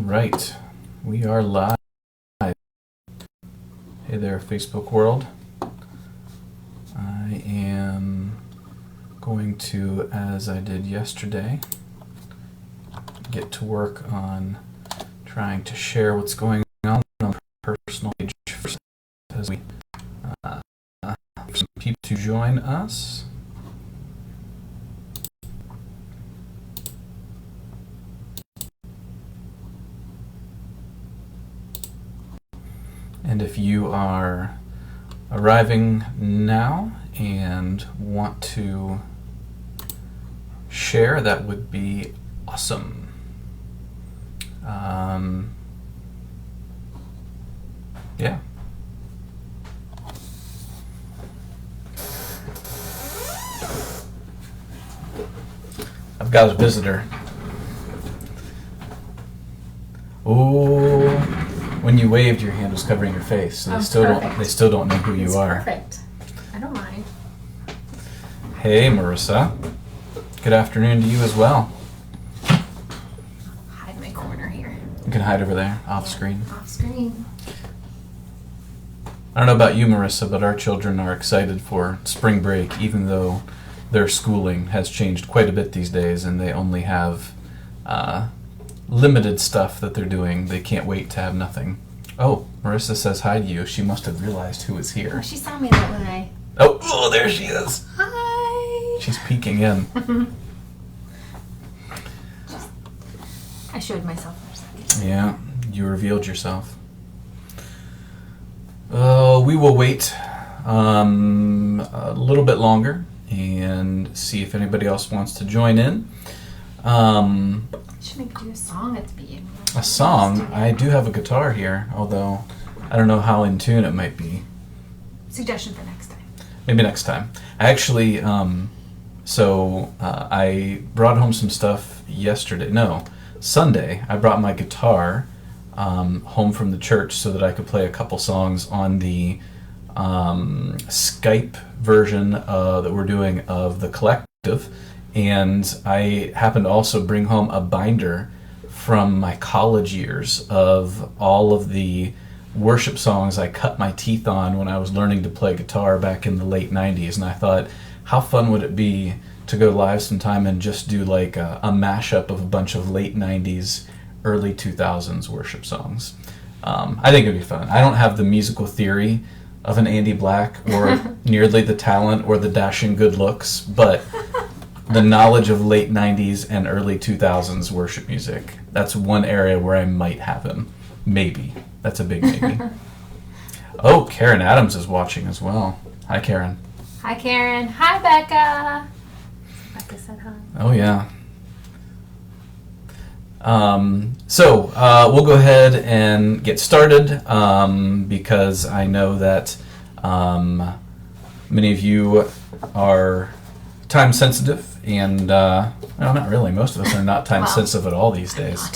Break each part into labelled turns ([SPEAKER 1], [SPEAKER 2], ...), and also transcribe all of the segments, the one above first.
[SPEAKER 1] right, we are live. Hey there, Facebook world. I am going to, as I did yesterday, get to work on trying to share what's going on my personal page first as we have some people to join us. And if you are arriving now and want to share, that would be awesome. Yeah. I've got a visitor. Oh, when you waved, your hand was covering your face, so they still don't know who you are.
[SPEAKER 2] Perfect. I don't mind.
[SPEAKER 1] Hey, Marissa. Good afternoon to you as well.
[SPEAKER 2] Hide in my corner here.
[SPEAKER 1] You can hide over there, off screen.
[SPEAKER 2] Off screen.
[SPEAKER 1] I don't know about you, Marissa, but our children are excited for spring break, even though their schooling has changed quite a bit these days, and they only have limited stuff that they're doing. They can't wait to have nothing. Oh, Marissa says hi to you. She must have realized who is here.
[SPEAKER 2] Oh, she saw me that when I...
[SPEAKER 1] Oh, there she is.
[SPEAKER 2] Hi.
[SPEAKER 1] She's peeking in.
[SPEAKER 2] I showed myself for a second.
[SPEAKER 1] Yeah, you revealed yourself. We will wait a little bit longer and see if anybody else wants to join in.
[SPEAKER 2] Should maybe do a song at the beginning.
[SPEAKER 1] A song? I do have a guitar here, although I don't know how in tune it might be.
[SPEAKER 2] Suggestion for next time.
[SPEAKER 1] Maybe next time. I actually, I brought home some stuff yesterday. No, Sunday. I brought my guitar home from the church so that I could play a couple songs on the Skype version that we're doing of The Collective. And I happened to also bring home a binder from my college years of all of the worship songs I cut my teeth on when I was learning to play guitar back in the late 90s. And I thought, how fun would it be to go live sometime and just do like a mashup of a bunch of late 90s, early 2000s worship songs. I think it'd be fun. I don't have the musical theory of an Andy Black or nearly the talent or the dashing good looks, but the knowledge of late 90s and early 2000s worship music. That's one area where I might have him. Maybe. That's a big maybe. Oh, Karen Adams is watching as well. Hi, Karen.
[SPEAKER 2] Hi, Karen. Hi, Becca. Becca said hi.
[SPEAKER 1] Oh, yeah. We'll go ahead and get started because I know that many of you are time sensitive, and well, not really. Most of us are not time sensitive at all these days.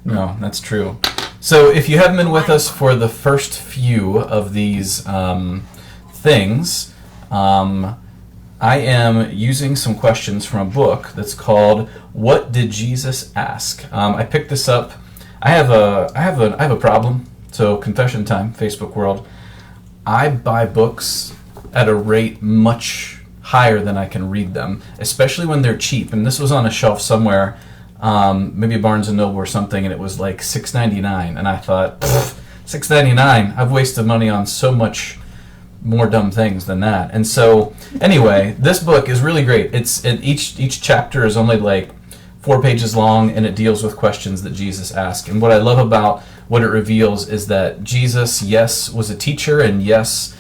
[SPEAKER 1] No, that's true. So if you haven't been with us for the first few of these things, I am using some questions from a book that's called "What Did Jesus Ask?" I picked this up. I have a problem. So confession time, Facebook world. I buy books at a rate much higher than I can read them, especially when they're cheap. And this was on a shelf somewhere, maybe Barnes and Noble or something, and it was like $6.99. And I thought, $6.99? I've wasted money on so much more dumb things than that. And so, anyway, this book is really great. Each chapter is only like 4 pages long, and it deals with questions that Jesus asked. And what I love about what it reveals is that Jesus, yes, was a teacher, and yes,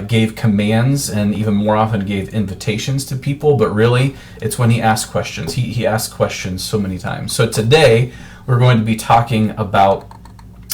[SPEAKER 1] gave commands, and even more often gave invitations to people, but really it's when he asked questions. He asked questions so many times. So today we're going to be talking about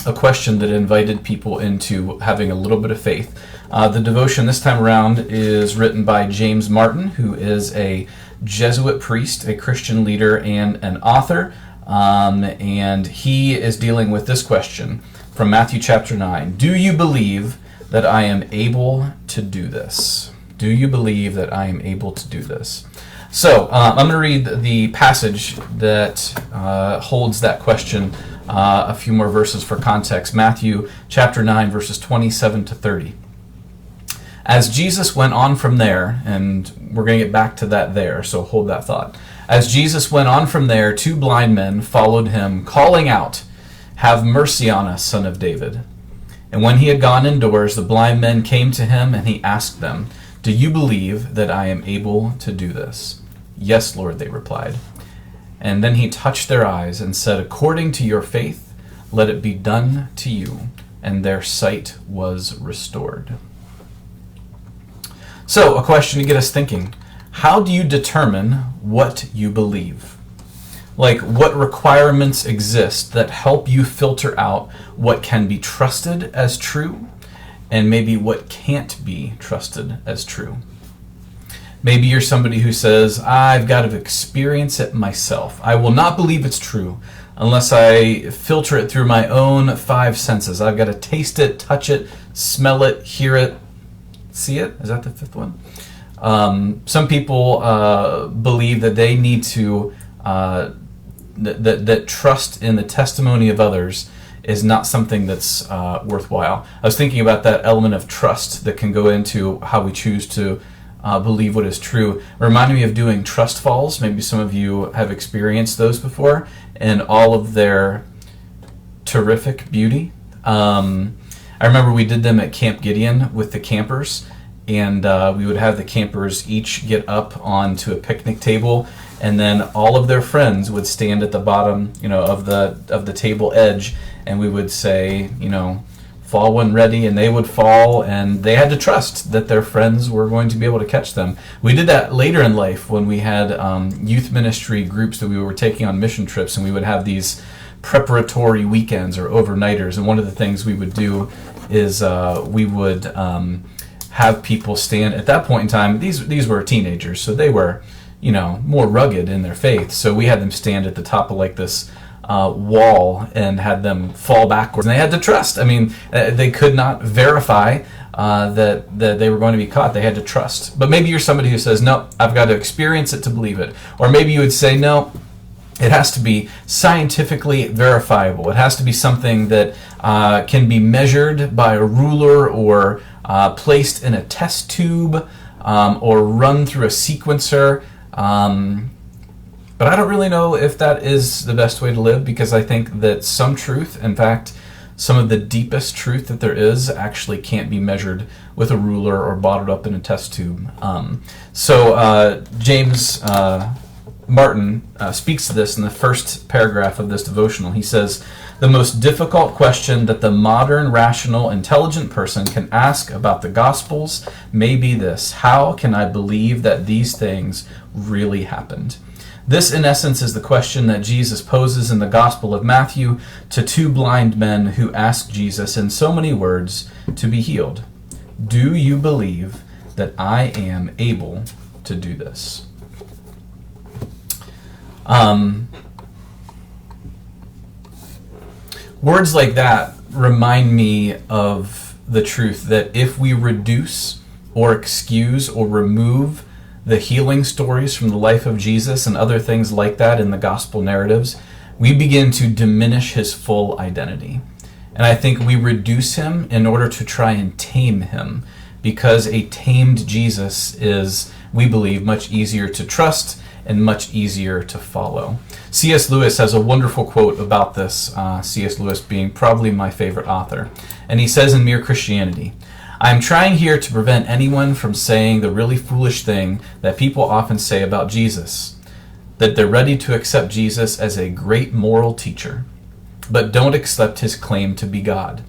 [SPEAKER 1] a question that invited people into having a little bit of faith. The devotion this time around is written by James Martin, who is a Jesuit priest, a Christian leader, and an author, and he is dealing with this question from Matthew chapter 9. Do you believe that I am able to do this? Do you believe that I am able to do this? So I'm going to read the passage that holds that question a few more verses for context. Matthew chapter 9, verses 27 to 30. As Jesus went on from there, and we're going to get back to that there, so hold that thought. As Jesus went on from there, 2 blind men followed him, calling out, "Have mercy on us, Son of David." And when he had gone indoors, the blind men came to him, and he asked them, "Do you believe that I am able to do this?" "Yes, Lord," they replied. And then he touched their eyes and said, "According to your faith, let it be done to you." And their sight was restored. So, a question to get us thinking. How do you determine what you believe? Like, what requirements exist that help you filter out what can be trusted as true and maybe what can't be trusted as true? Maybe you're somebody who says, "I've got to experience it myself. I will not believe it's true unless I filter it through my own 5 senses. I've got to taste it, touch it, smell it, hear it, see it." Is that the 5th one? Some people believe that they need to, that trust in the testimony of others is not something that's worthwhile. I was thinking about that element of trust that can go into how we choose to believe what is true. It reminded me of doing trust falls. Maybe some of you have experienced those before, and all of their terrific beauty. I remember we did them at Camp Gideon with the campers, and we would have the campers each get up onto a picnic table, and then all of their friends would stand at the bottom, of the table edge, and we would say, fall when ready, and they would fall, and they had to trust that their friends were going to be able to catch them. We did that later in life when we had youth ministry groups that we were taking on mission trips, and we would have these preparatory weekends or overnighters, and one of the things we would do is we would have people stand at that point in time. These were teenagers, so they were more rugged in their faith, so we had them stand at the top of like this wall and had them fall backwards, and they had to trust. I mean, they could not verify that they were going to be caught. They had to trust. But maybe you're somebody who says, "No, I've got to experience it to believe it." Or maybe you would say, "No, it has to be scientifically verifiable. It has to be something that can be measured by a ruler or placed in a test tube or run through a sequencer." But I don't really know if that is the best way to live, because I think that some truth, in fact, some of the deepest truth that there is, actually can't be measured with a ruler or bottled up in a test tube. So James Martin speaks to this in the first paragraph of this devotional. He says, "The most difficult question that the modern, rational, intelligent person can ask about the Gospels may be this: how can I believe that these things really happened?" This, in essence, is the question that Jesus poses in the Gospel of Matthew to 2 blind men who ask Jesus in so many words to be healed. "Do you believe that I am able to do this?" Words like that remind me of the truth that if we reduce or excuse or remove the healing stories from the life of Jesus and other things like that in the gospel narratives, we begin to diminish his full identity. And I think we reduce him in order to try and tame him, because a tamed Jesus is, we believe, much easier to trust and much easier to follow. C.S. Lewis has a wonderful quote about this, C.S. Lewis being probably my favorite author. And he says in Mere Christianity, "I am trying here to prevent anyone from saying the really foolish thing that people often say about Jesus, that they're ready to accept Jesus as a great moral teacher, but don't accept his claim to be God.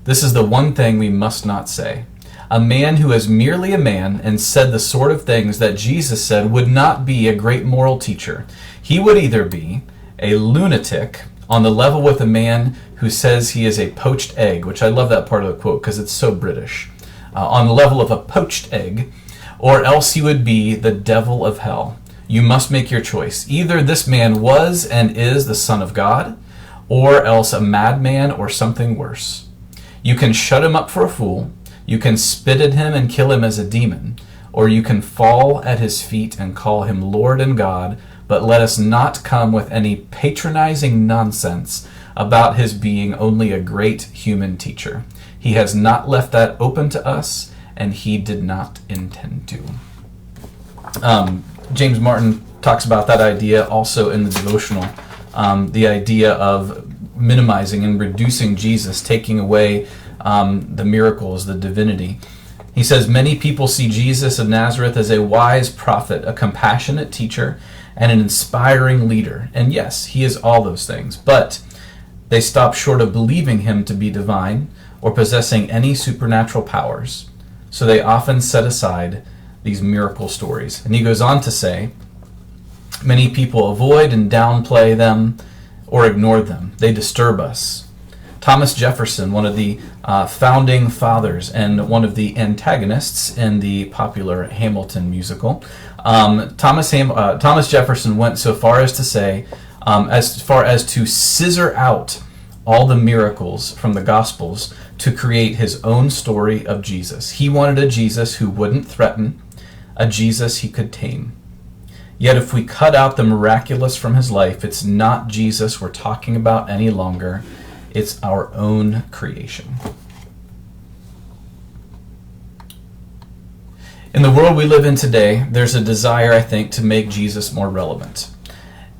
[SPEAKER 1] This is the one thing we must not say. A man who is merely a man and said the sort of things that Jesus said would not be a great moral teacher. He would either be a lunatic on the level with a man who says he is a poached egg," which I love that part of the quote because it's so British, "on the level of a poached egg, or else he would be the devil of hell. You must make your choice. Either this man was and is the Son of God, or else a madman or something worse. You can shut him up for a fool, you can spit at him and kill him as a demon, or you can fall at his feet and call him Lord and God, but let us not come with any patronizing nonsense about his being only a great human teacher. He has not left that open to us, and he did not intend to. James Martin talks about that idea also in the Devotional, the idea of minimizing and reducing Jesus, taking away the miracles, the divinity. He says, many people see Jesus of Nazareth as a wise prophet, a compassionate teacher, and an inspiring leader. And yes, he is all those things, but they stop short of believing him to be divine or possessing any supernatural powers. So they often set aside these miracle stories. And he goes on to say, many people avoid and downplay them or ignore them. They disturb us. Thomas Jefferson, one of the founding fathers and one of the antagonists in the popular Hamilton musical, Thomas Jefferson went so far as to say, as far as to scissor out all the miracles from the Gospels to create his own story of Jesus. He wanted a Jesus who wouldn't threaten, a Jesus he could tame. Yet if we cut out the miraculous from his life, it's not Jesus we're talking about any longer. It's our own creation. In the world we live in today, there's a desire, I think, to make Jesus more relevant.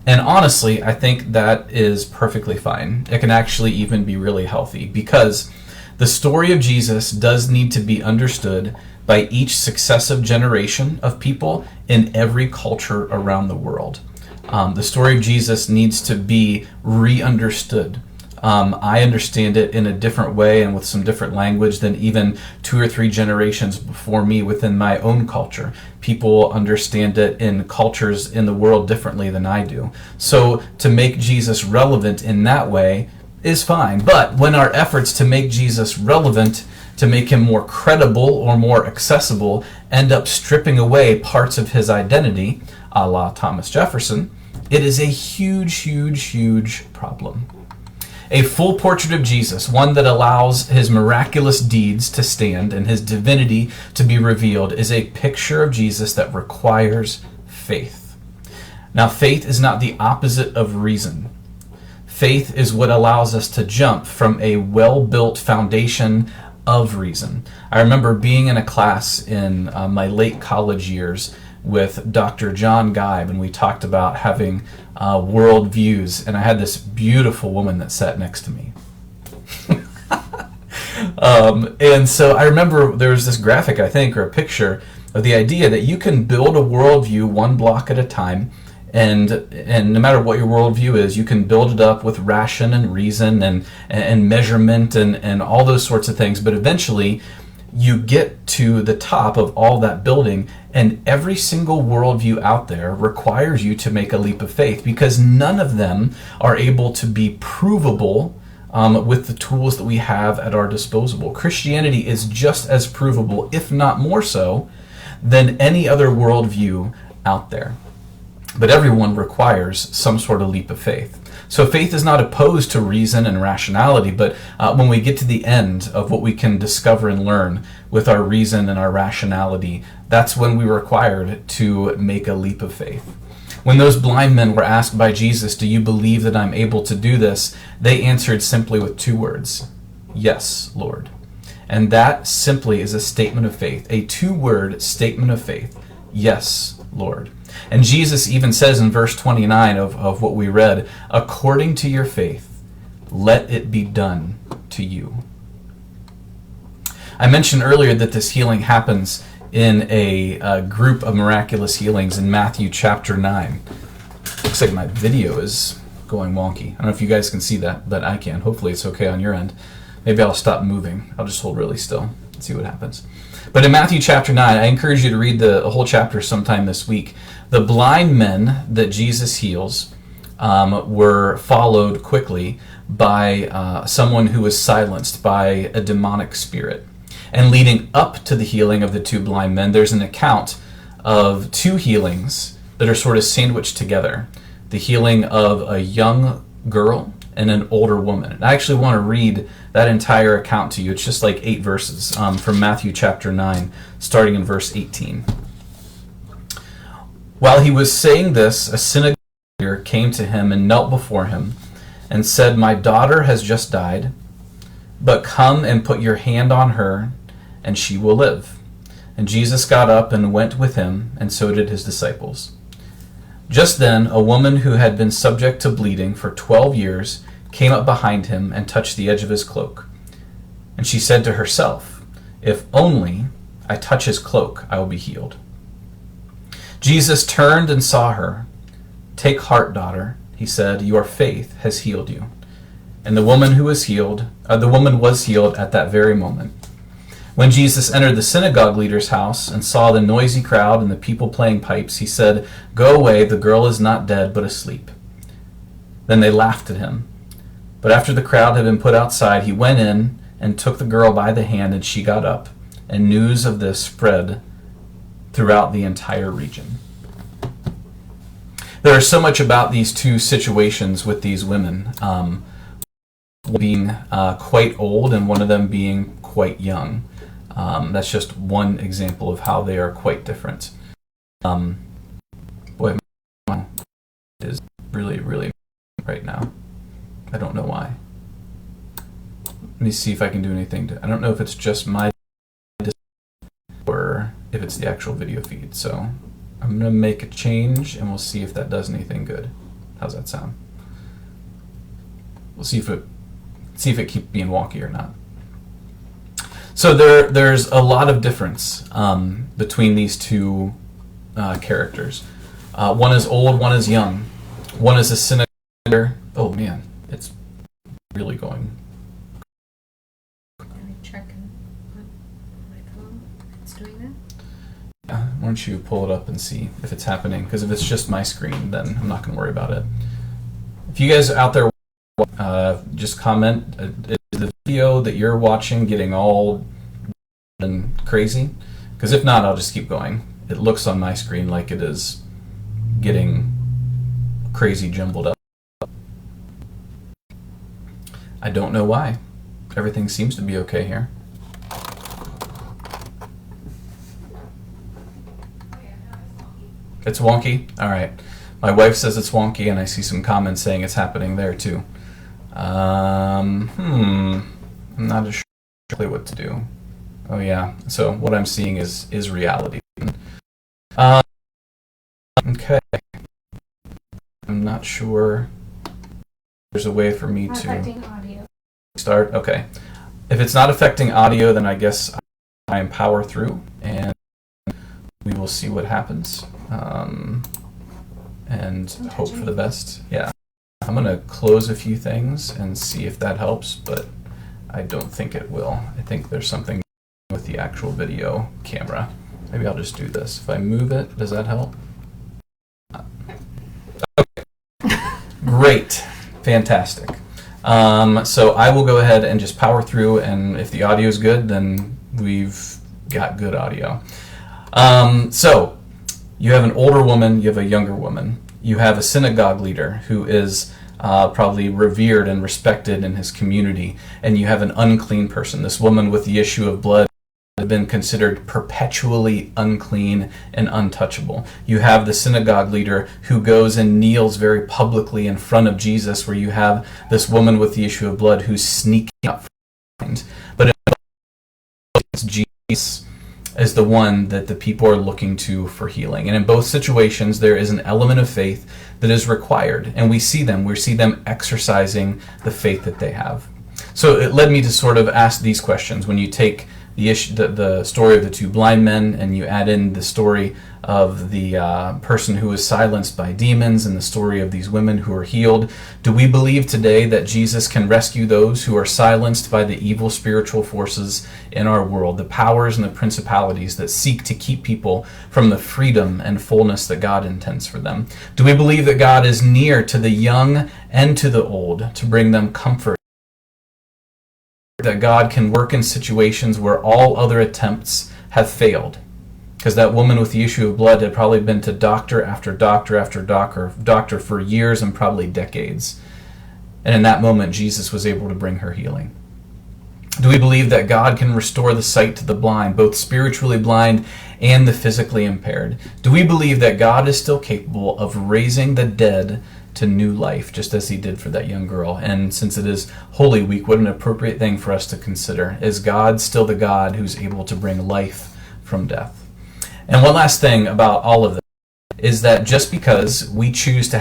[SPEAKER 1] And honestly, I think that is perfectly fine. It can actually even be really healthy, because the story of Jesus does need to be understood by each successive generation of people in every culture around the world. The story of Jesus needs to be re-understood. I understand it in a different way and with some different language than even 2 or 3 generations before me within my own culture. People understand it in cultures in the world differently than I do. So to make Jesus relevant in that way is fine. But when our efforts to make Jesus relevant, to make him more credible or more accessible, end up stripping away parts of his identity, a la Thomas Jefferson, it is a huge, huge, huge problem. A full portrait of Jesus, one that allows his miraculous deeds to stand and his divinity to be revealed, is a picture of Jesus that requires faith. Now, faith is not the opposite of reason. Faith is what allows us to jump from a well-built foundation of reason. I remember being in a class in my late college years with Dr. John Geib, and we talked about having world views, and I had this beautiful woman that sat next to me. And so I remember there was this graphic, I think, or a picture of the idea that you can build a worldview one block at a time, and no matter what your worldview is, you can build it up with ration and reason and measurement and all those sorts of things, but eventually you get to the top of all that building, and every single worldview out there requires you to make a leap of faith, because none of them are able to be provable with the tools that we have at our disposal. Christianity is just as provable, if not more so, than any other worldview out there. But everyone requires some sort of leap of faith. So faith is not opposed to reason and rationality, but when we get to the end of what we can discover and learn with our reason and our rationality, that's when we're required to make a leap of faith. When those blind men were asked by Jesus, "Do you believe that I'm able to do this?" they answered simply with 2 words, "Yes, Lord." And that simply is a statement of faith, a 2-word statement of faith, "Yes, Lord." And Jesus even says in verse 29 of what we read, "According to your faith, let it be done to you." I mentioned earlier that this healing happens in a group of miraculous healings in Matthew chapter 9. Looks like my video is going wonky. I don't know if you guys can see that, but I can. Hopefully it's okay on your end. Maybe I'll stop moving. I'll just hold really still and see what happens. But in Matthew chapter 9, I encourage you to read the whole chapter sometime this week. The blind men that Jesus heals were followed quickly by someone who was silenced by a demonic spirit. And leading up to the healing of the 2 blind men, there's an account of 2 healings that are sort of sandwiched together. The healing of a young girl and an older woman. And I actually want to read that entire account to you. It's just like 8 verses from Matthew chapter 9, starting in verse 18. While he was saying this, a synagogue leader came to him and knelt before him and said, "My daughter has just died, but come and put your hand on her, and she will live." And Jesus got up and went with him, and so did his disciples. Just then, a woman who had been subject to bleeding for 12 years came up behind him and touched the edge of his cloak. And she said to herself, "If only I touch his cloak, I will be healed." Jesus turned and saw her. "Take heart, daughter," he said, "your faith has healed you." And the woman was healed at that very moment. When Jesus entered the synagogue leader's house and saw the noisy crowd and the people playing pipes, he said, "Go away, the girl is not dead, but asleep." Then they laughed at him. But after the crowd had been put outside, he went in and took the girl by the hand, and she got up, and news of this spread throughout the entire region. There is so much about these two situations with these women, being quite old and one of them being quite young. That's just one example of how they are quite different. Boy, my mom is really, really right now. I don't know why. Let me see if I can do anything I don't know if it's just my or if it's the actual video feed. So I'm going to make a change and we'll see if that does anything good. How's that sound? We'll see if it keeps being wonky or not. So there's a lot of difference between these two characters. One is old, one is young. One is a synagogue. Oh man, it's really going.
[SPEAKER 2] Let me check and put my phone. It's doing that?
[SPEAKER 1] Yeah, why don't you pull it up and see if it's happening? Because if it's just my screen, then I'm not going to worry about it. If you guys out there, just comment. Is the video that you're watching getting all and crazy? Because if not, I'll just keep going. It looks on my screen like it is getting crazy jumbled up. I don't know why. Everything seems to be okay here. It's wonky? Alright. My wife says it's wonky, and I see some comments saying it's happening there too. I'm not sure what to do. Oh yeah, so what I'm seeing is reality. Okay. I'm not sure there's a way for me to
[SPEAKER 2] affecting audio.
[SPEAKER 1] Start. Okay. If it's not affecting audio, then I guess I am power through, and we will see what happens. And hope for the best. Yeah. I'm going to close a few things and see if that helps, but I don't think it will. I think there's something with the actual video camera. Maybe I'll just do this. If I move it, does that help? Okay. Great. Fantastic. So I will go ahead and just power through, and if the audio is good, then we've got good audio. So you have an older woman, you have a younger woman. You have a synagogue leader who is probably revered and respected in his community, and you have an unclean person. This woman with the issue of blood has been considered perpetually unclean and untouchable. You have the synagogue leader who goes and kneels very publicly in front of Jesus, where you have this woman with the issue of blood who's sneaking up front. But in both cases, Jesus is the one that the people are looking to for healing. And in both situations, there is an element of faith that is required. And we see them exercising the faith that they have. So it led me to sort of ask these questions. When you take the story of the two blind men, and you add in the story of the person who was silenced by demons, and the story of these women who are healed, do we believe today that Jesus can rescue those who are silenced by the evil spiritual forces in our world, the powers and the principalities that seek to keep people from the freedom and fullness that God intends for them? Do we believe that God is near to the young and to the old to bring them comfort? That God can work in situations where all other attempts have failed? Because that woman with the issue of blood had probably been to doctor after doctor after doctor for years and probably decades. And in that moment, Jesus was able to bring her healing. Do we believe that God can restore the sight to the blind, both spiritually blind and the physically impaired? Do we believe that God is still capable of raising the dead to new life, just as he did for that young girl. And since it is Holy Week, what an appropriate thing for us to consider. Is God still the God who's able to bring life from death? And one last thing about all of this is that just because we choose to